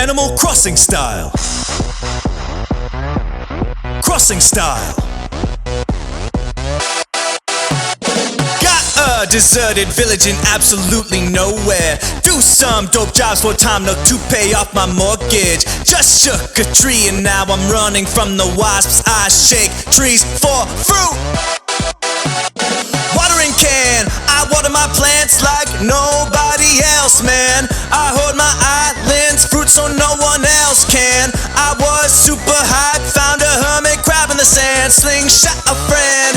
Animal Crossing style. Crossing style. Got a deserted village in absolutely nowhere. Do some dope jobs for time to pay off my mortgage. Just shook a tree and now I'm running from the wasps. I shake trees for fruit. Watering can, I water my plants like nobody else, man. I hoard my island's fruit so no one else can. I was super hyped, found a hermit crab in the sand, slingshot a friend.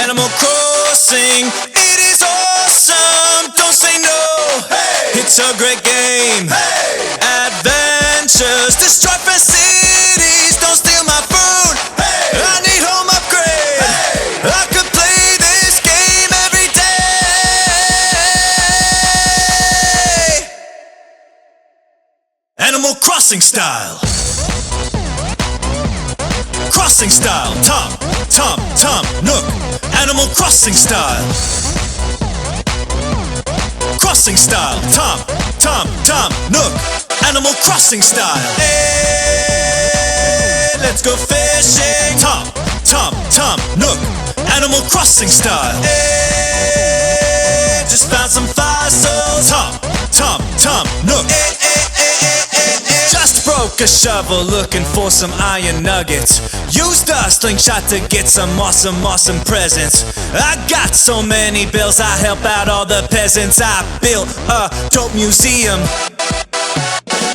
Animal Crossing, it is awesome, don't say no. Hey. It's a great game. Hey. Adventures, destroy for cities, don't steal my food. Hey. I need home upgrade. Hey. I could play this game every day. Animal Crossing style. Crossing style. Tom, Tom, Tom, Nook. Animal Crossing style. Crossing style. Tom, Tom, Tom, Nook. Animal Crossing style. Hey, let's go fishing. Tom, Tom, Tom, Nook. Animal Crossing style. Hey, just found some fossils. Tom, Tom, Tom, Nook. Just broke a shovel looking for some iron nuggets. Used a slingshot to get some awesome presents. I got so many bills, I help out all the peasants. I built a dope museum.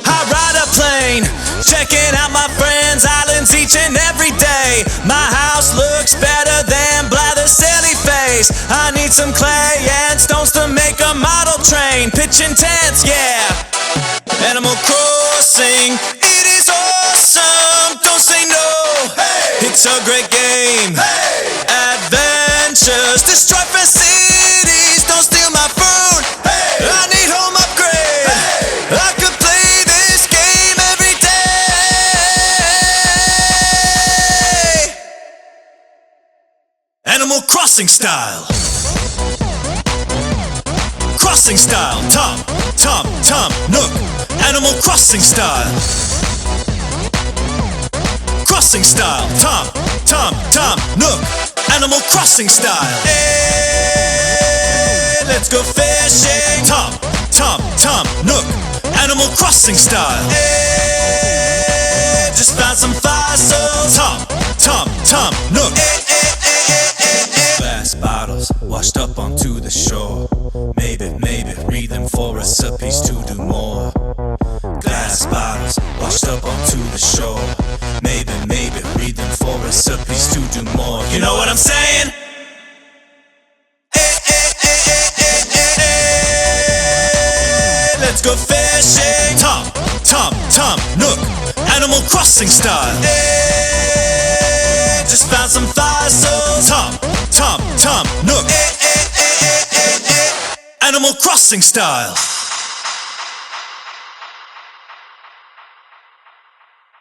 I ride a plane, checking out my friends' islands each and every day. My house looks better than Blather's silly face. I need some clay and stones to make a model train. Pitching tents, yeah. Animal Crossing, it is awesome, don't say no. Hey. It's a great game. Hey. Adventures, destroy for cities, don't steal my food. Hey. I need home upgrade. Hey. I could play this game every day. Animal Crossing style. Crossing style. Tom, Tom, Tom, Nook. Animal Crossing style. Crossing style. Tom, Tom, Tom, Nook. Animal Crossing style. Hey, let's go fishing. Tom, Tom, Tom, Nook. Animal Crossing style. Hey, just found some fossils. Tom, Tom, Tom, Nook. Glass bottles washed up onto the shore. Maybe, read them for recipes to do more. Glass bottles washed up onto the shore. Maybe, read them for recipes to do more. You know what I'm saying? Let's go fishing. Tom, Tom, Tom, Nook. Animal Crossing style. Just found some fossils. Tom, Tom, Tom, Nook. Animal Crossing style.